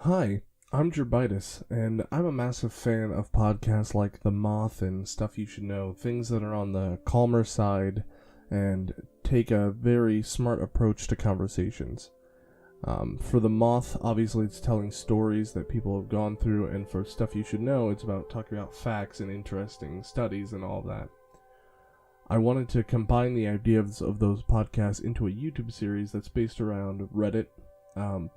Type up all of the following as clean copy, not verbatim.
Hi, I'm Gerbitis, and I'm a massive fan of podcasts like The Moth and Stuff You Should Know, things that are on the calmer side and take a very smart approach to conversations. For The Moth, obviously it's telling stories that people have gone through, and for Stuff You Should Know, it's about talking about facts and interesting studies and all that. I wanted to combine the ideas of those podcasts into a YouTube series that's based around Reddit.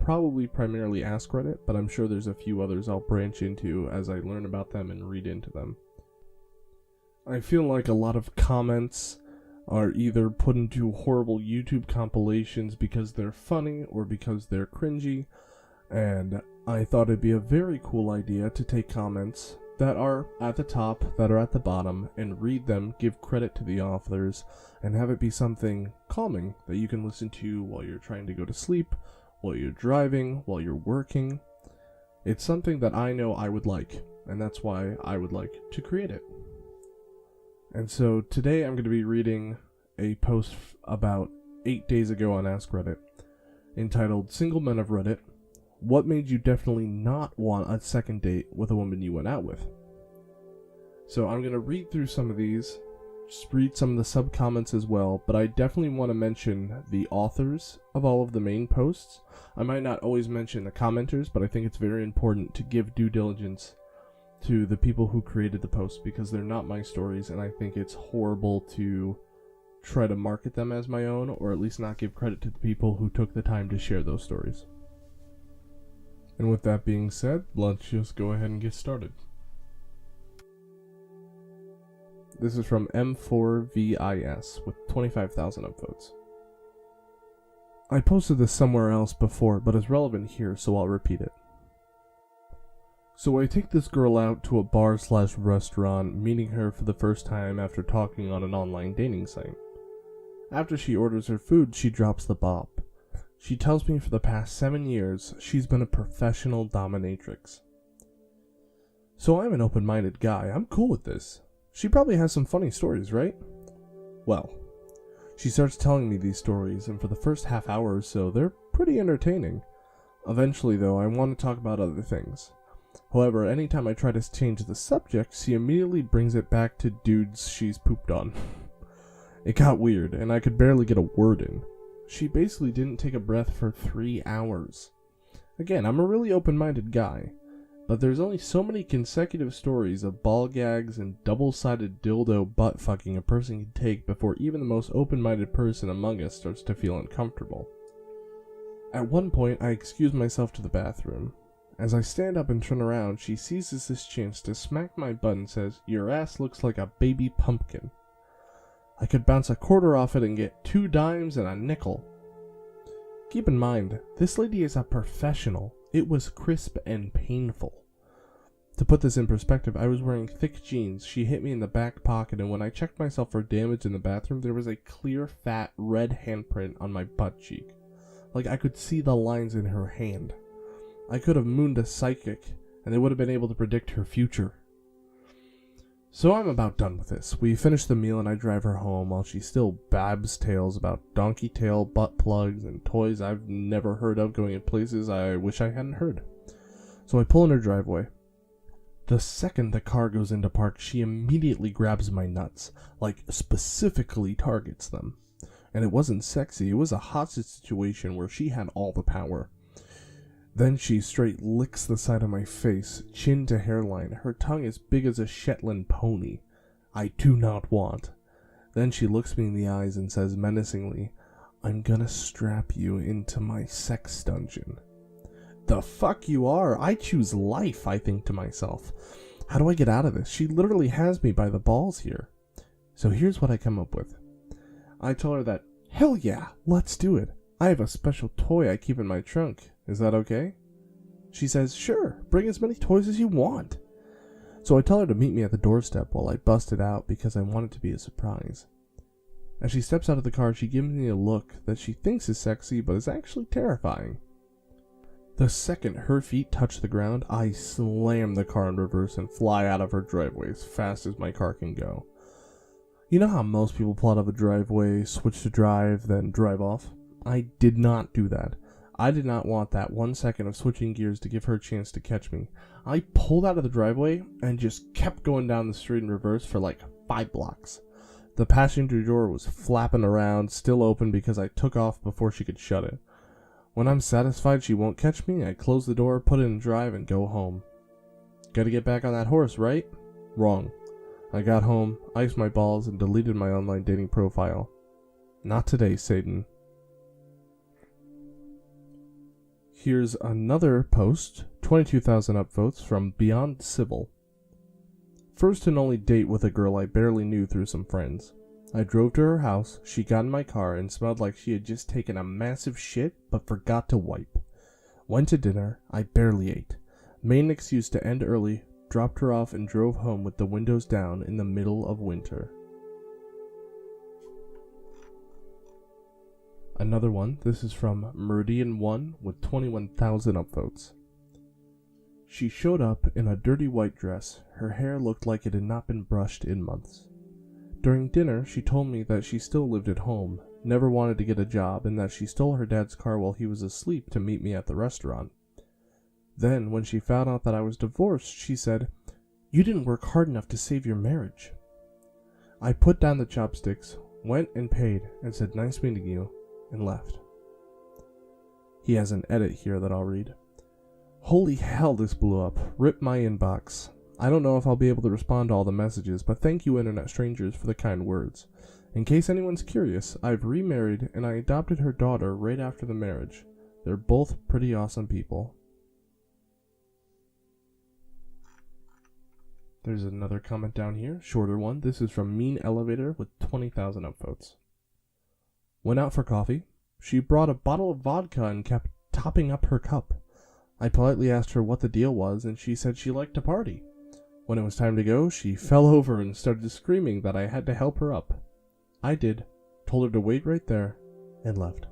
Probably primarily AskReddit, but I'm sure there's a few others I'll branch into as I learn about them and read into them. I feel like a lot of comments are either put into horrible YouTube compilations because they're funny or because they're cringy, and I thought it'd be a very cool idea to take comments that are at the top, that are at the bottom, and read them, give credit to the authors, and have it be something calming that you can listen to while you're trying to go to sleep, while you're driving, while you're working. It's something that I know I would like, and that's why I would like to create it. And so today I'm going to be reading a post about 8 days ago on AskReddit, entitled Single Men of Reddit, What Made You Definitely Not Want a Second Date with a Woman You Went Out With? So I'm going to read through some of these, just read some of the sub-comments as well, but I definitely want to mention the authors of all of the main posts. I might not always mention the commenters, but I think it's very important to give due diligence to the people who created the posts, because they're not my stories, and I think it's horrible to try to market them as my own, or at least not give credit to the people who took the time to share those stories. And with that being said, let's just go ahead and get started. This is from M4VIS with 25,000 upvotes. I posted this somewhere else before, but it's relevant here, so I'll repeat it. So I take this girl out to a bar/restaurant, meeting her for the first time after talking on an online dating site. After she orders her food, she drops the bomb. She tells me for the past 7 years, she's been a professional dominatrix. So I'm an open-minded guy, I'm cool with this. She probably has some funny stories, right? Well, she starts telling me these stories, and for the first half hour or so, they're pretty entertaining. Eventually, though, I want to talk about other things. However, anytime I try to change the subject, she immediately brings it back to dudes she's pooped on. It got weird, and I could barely get a word in. She basically didn't take a breath for 3 hours. Again, I'm a really open-minded guy, but there's only so many consecutive stories of ball gags and double-sided dildo butt-fucking a person can take before even the most open-minded person among us starts to feel uncomfortable. At one point, I excuse myself to the bathroom. As I stand up and turn around, she seizes this chance to smack my butt and says, "Your ass looks like a baby pumpkin." I could bounce a quarter off it and get 2 dimes and a nickel. Keep in mind, this lady is a professional. It was crisp and painful. To put this in perspective, I was wearing thick jeans. She hit me in the back pocket, and when I checked myself for damage in the bathroom, there was a clear, fat, red handprint on my butt cheek. Like I could see the lines in her hand. I could have mooned a psychic, and they would have been able to predict her future. So I'm about done with this. We finish the meal and I drive her home while she still babs tales about donkey tail, butt plugs, and toys I've never heard of going in places I wish I hadn't heard. So I pull in her driveway. The second the car goes into park, she immediately grabs my nuts, like specifically targets them. And it wasn't sexy, it was a hostage situation where she had all the power. Then she straight licks the side of my face, chin to hairline, her tongue as big as a Shetland pony. I do not want. Then she looks me in the eyes and says menacingly, "I'm gonna strap you into my sex dungeon." The fuck you are? I choose life, I think to myself. How do I get out of this? She literally has me by the balls here. So here's what I come up with. I tell her that, hell yeah, let's do it. I have a special toy I keep in my trunk. Is that okay? She says, sure, bring as many toys as you want. So I tell her to meet me at the doorstep while I bust it out because I want it to be a surprise. As she steps out of the car, she gives me a look that she thinks is sexy but is actually terrifying. The second her feet touch the ground, I slam the car in reverse and fly out of her driveway as fast as my car can go. You know how most people pull out of a driveway, switch to drive, then drive off? I did not do that. I did not want that 1 second of switching gears to give her a chance to catch me. I pulled out of the driveway and just kept going down the street in reverse for like 5 blocks. The passenger door was flapping around, still open because I took off before she could shut it. When I'm satisfied she won't catch me, I close the door, put it in drive, and go home. Gotta get back on that horse, right? Wrong. I got home, iced my balls, and deleted my online dating profile. Not today, Satan. Here's another post, 22,000 upvotes, from Beyond Civil. First and only date with a girl I barely knew through some friends. I drove to her house, she got in my car and smelled like she had just taken a massive shit but forgot to wipe. Went to dinner, I barely ate. Made an excuse to end early, dropped her off and drove home with the windows down in the middle of winter. Another one, this is from Meridian1 with 21,000 upvotes. She showed up in a dirty white dress. Her hair looked like it had not been brushed in months. During dinner, she told me that she still lived at home, never wanted to get a job, and that she stole her dad's car while he was asleep to meet me at the restaurant. Then, when she found out that I was divorced, she said, "You didn't work hard enough to save your marriage." I put down the chopsticks, went and paid, and said, "Nice meeting you," and left. He has an edit here that I'll read. Holy hell, this blew up. Rip my inbox. I don't know if I'll be able to respond to all the messages, but thank you internet strangers for the kind words. In case anyone's curious, I've remarried and I adopted her daughter right after the marriage. They're both pretty awesome people. There's another comment down here, shorter one. This is from Mean Elevator with 20,000 upvotes. Went out for coffee. She brought a bottle of vodka and kept topping up her cup. I politely asked her what the deal was, and she said she liked to party. When it was time to go, she fell over and started screaming that I had to help her up. I did, told her to wait right there, and left.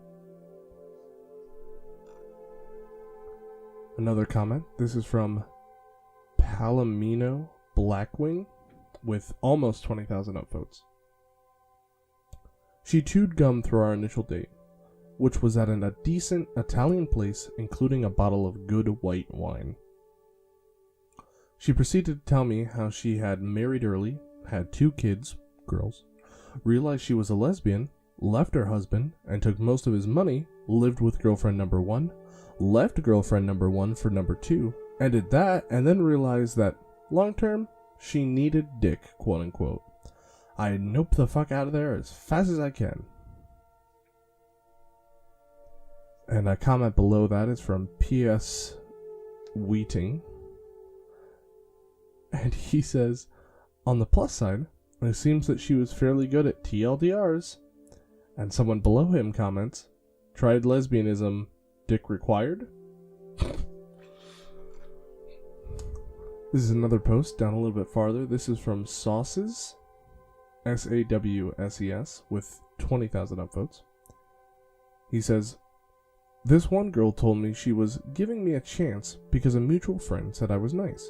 Another comment. This is from Palomino Blackwing with almost 20,000 upvotes. She chewed gum through our initial date, which was at a decent Italian place, including a bottle of good white wine. She proceeded to tell me how she had married early, had 2 kids, girls, realized she was a lesbian, left her husband, and took most of his money, lived with girlfriend number 1, left girlfriend number 1 for number 2, ended that, and then realized that, long term, she needed dick, quote unquote. I nope the fuck out of there as fast as I can. And a comment below that is from P.S. Wheating. And he says, on the plus side, it seems that she was fairly good at TLDRs. And someone below him comments, tried lesbianism, dick required? This is another post down a little bit farther. This is from Sauces, SAWSES, with 20,000 upvotes. He says, this one girl told me she was giving me a chance because a mutual friend said I was nice.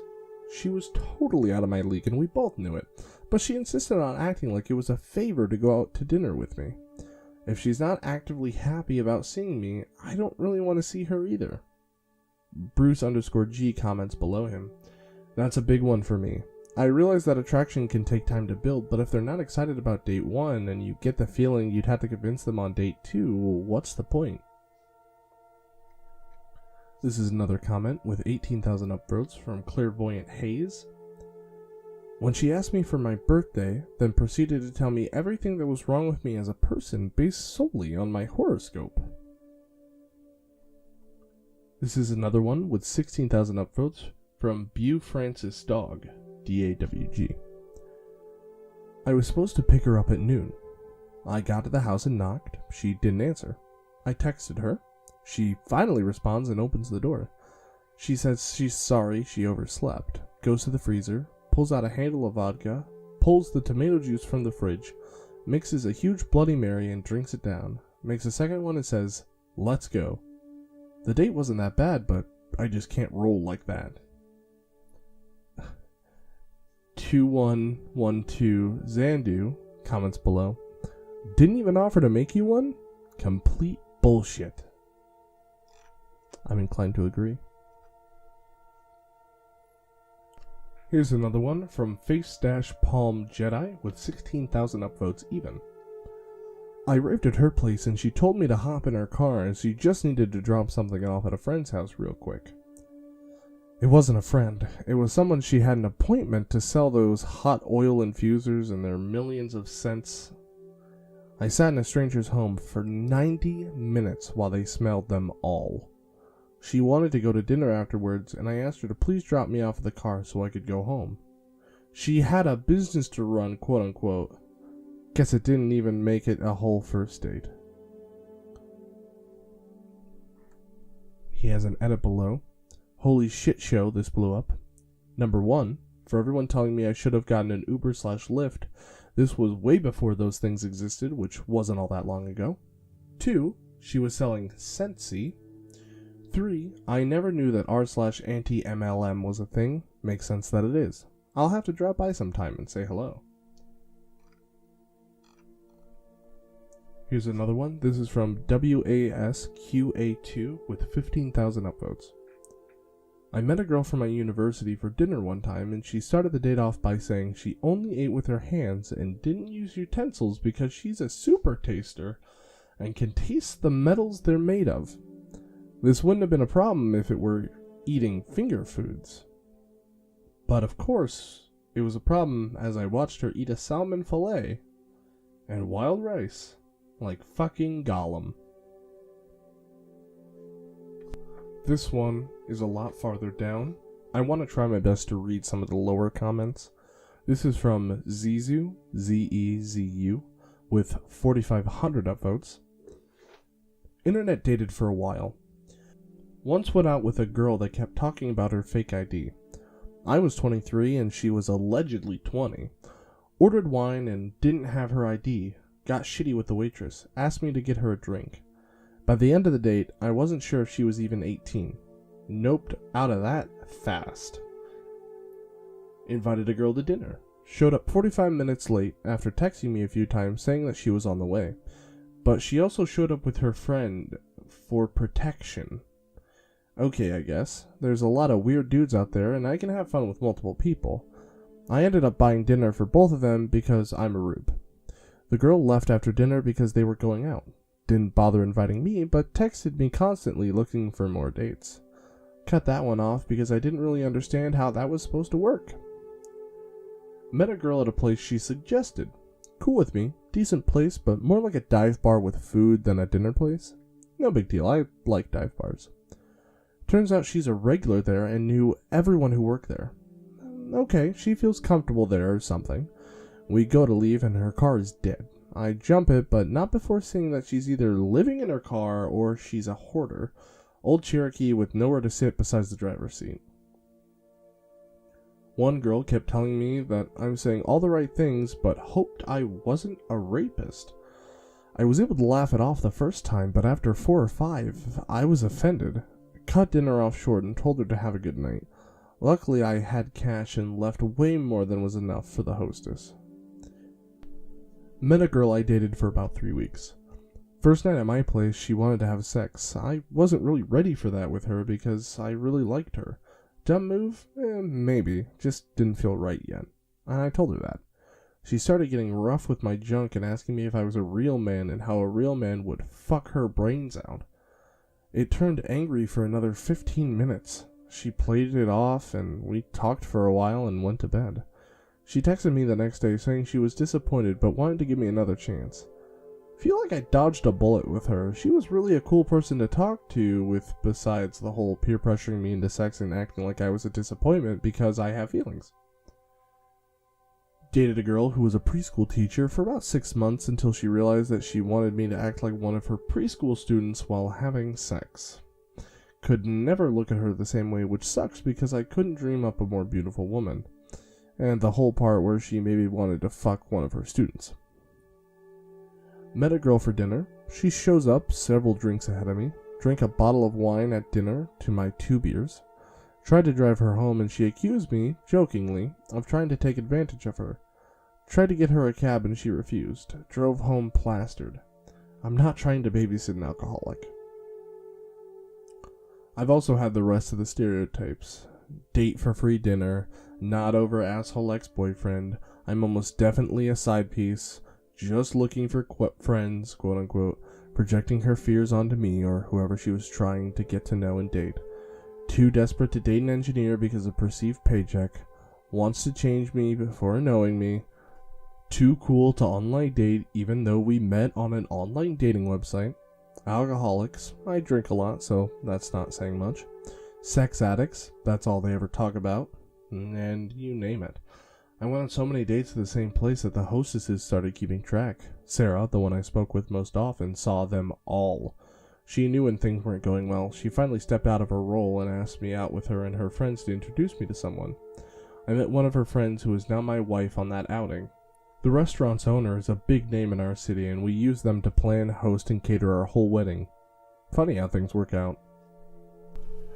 She was totally out of my league and we both knew it, but she insisted on acting like it was a favor to go out to dinner with me. If she's not actively happy about seeing me, I don't really want to see her either. Bruce_G comments below him, that's a big one for me. I realize that attraction can take time to build, but if they're not excited about date 1 and you get the feeling you'd have to convince them on date 2, what's the point? This is another comment with 18,000 upvotes from Clairvoyant Hayes. When she asked me for my birthday, then proceeded to tell me everything that was wrong with me as a person based solely on my horoscope. This is another one with 16,000 upvotes from Bew Francis Dog, DAWG. I was supposed to pick her up at noon. I got to the house and knocked. She didn't answer. I texted her. She finally responds and opens the door. She says she's sorry she overslept, goes to the freezer, pulls out a handle of vodka, pulls the tomato juice from the fridge, mixes a huge Bloody Mary and drinks it down, makes a second one and says, let's go. The date wasn't that bad, but I just can't roll like that. 2112 Zandu comments below, didn't even offer to make you one? Complete bullshit. I'm inclined to agree. Here's another one from Face-Palm Jedi with 16,000 upvotes even. I arrived at her place and she told me to hop in her car as she just needed to drop something off at a friend's house real quick. It wasn't a friend, it was someone she had an appointment to sell those hot oil infusers and their millions of scents. I sat in a stranger's home for 90 minutes while they smelled them all. She wanted to go to dinner afterwards, and I asked her to please drop me off at the car so I could go home. She had a business to run, quote unquote. Guess it didn't even make it a whole first date. He has an edit below. Holy shit show, this blew up. Number 1, for everyone telling me I should have gotten an Uber/Lyft, this was way before those things existed, which wasn't all that long ago. 2, she was selling Scentsy. 3, I never knew that r/anti-MLM was a thing. Makes sense that it is. I'll have to drop by sometime and say hello. Here's another one. This is from WASQA2 with 15,000 upvotes. I met a girl from my university for dinner one time, and she started the date off by saying she only ate with her hands and didn't use utensils because she's a super taster and can taste the metals they're made of. This wouldn't have been a problem if it were eating finger foods. But of course, it was a problem as I watched her eat a salmon fillet and wild rice like fucking Gollum. This one is a lot farther down. I want to try my best to read some of the lower comments. This is from Zizu, Z-E-Z-U, with 4,500 upvotes. Internet dated for a while. Once went out with a girl that kept talking about her fake ID. I was 23 and she was allegedly 20. Ordered wine and didn't have her ID. Got shitty with the waitress. Asked me to get her a drink. By the end of the date, I wasn't sure if she was even 18. Noped out of that fast. Invited a girl to dinner. Showed up 45 minutes late after texting me a few times saying that she was on the way. But she also showed up with her friend for protection. Okay, I guess. There's a lot of weird dudes out there, and I can have fun with multiple people. I ended up buying dinner for both of them because I'm a rube. The girl left after dinner because they were going out. Didn't bother inviting me, but texted me constantly looking for more dates. Cut that one off because I didn't really understand how that was supposed to work. Met a girl at a place she suggested. Cool with me, decent place, but more like a dive bar with food than a dinner place. No big deal, I like dive bars. Turns out she's a regular there and knew everyone who worked there. Okay, she feels comfortable there or something. We go to leave and her car is dead. I jump it, but not before seeing that she's either living in her car or she's a hoarder. Old Cherokee with nowhere to sit besides the driver's seat. One girl kept telling me that I'm saying all the right things, but hoped I wasn't a rapist. I was able to laugh it off the first time, but after 4 or 5, I was offended. Cut dinner off short and told her to have a good night. Luckily, I had cash and left way more than was enough for the hostess. Met a girl I dated for about 3 weeks. First night at my place, she wanted to have sex. I wasn't really ready for that with her because I really liked her. Dumb move? Maybe. Just didn't feel right yet. And I told her that. She started getting rough with my junk and asking me if I was a real man and how a real man would fuck her brains out. It turned angry for another 15 minutes. She played it off and we talked for a while and went to bed. She texted me the next day saying she was disappointed but wanted to give me another chance. Feel like I dodged a bullet with her. She was really a cool person to talk to with besides the whole peer pressuring me into sex and acting like I was a disappointment because I have feelings. Dated a girl who was a preschool teacher for about 6 months until she realized that she wanted me to act like one of her preschool students while having sex. Could never look at her the same way, which sucks because I couldn't dream up a more beautiful woman. And the whole part where she maybe wanted to fuck one of her students. Met a girl for dinner. She shows up several drinks ahead of me. Drank a bottle of wine at dinner to my 2 beers. Tried to drive her home and she accused me, jokingly, of trying to take advantage of her. Tried to get her a cab and she refused. Drove home plastered. I'm not trying to babysit an alcoholic. I've also had the rest of the stereotypes. Date for free dinner, not over asshole ex-boyfriend, I'm almost definitely a side piece, just looking for friends, quote unquote, projecting her fears onto me or whoever she was trying to get to know and date. Too desperate to date an engineer because of perceived paycheck, wants to change me before knowing me, too cool to online date even though we met on an online dating website, alcoholics, I drink a lot so that's not saying much, sex addicts, that's all they ever talk about, and you name it. I went on so many dates to the same place that the hostesses started keeping track. Sarah, the one I spoke with most often, saw them all. She knew when things weren't going well. She finally stepped out of her role and asked me out with her and her friends to introduce me to someone. I met one of her friends who is now my wife on that outing. The restaurant's owner is a big name in our city, and we use them to plan, host, and cater our whole wedding. Funny how things work out.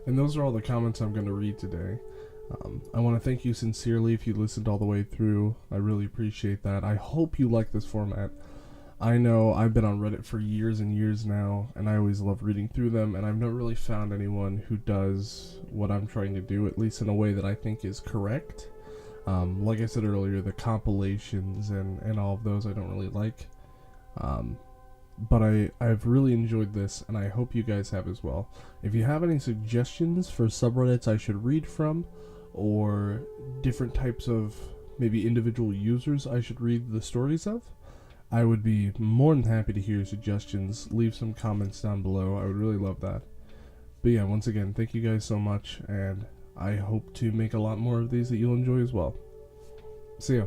And those are all the comments I'm going to read today. I want to thank you sincerely if you listened all the way through. I really appreciate that. I hope you like this format. I know I've been on Reddit for years and years now, and I always love reading through them, and I've never really found anyone who does what I'm trying to do, at least in a way that I think is correct. Like I said earlier, the compilations and all of those I don't really like. But I've really enjoyed this, and I hope you guys have as well. If you have any suggestions for subreddits I should read from, or different types of maybe individual users I should read the stories of, I would be more than happy to hear your suggestions. Leave some comments down below. I would really love that. But yeah, once again, thank you guys so much, and I hope to make a lot more of these that you'll enjoy as well. See ya.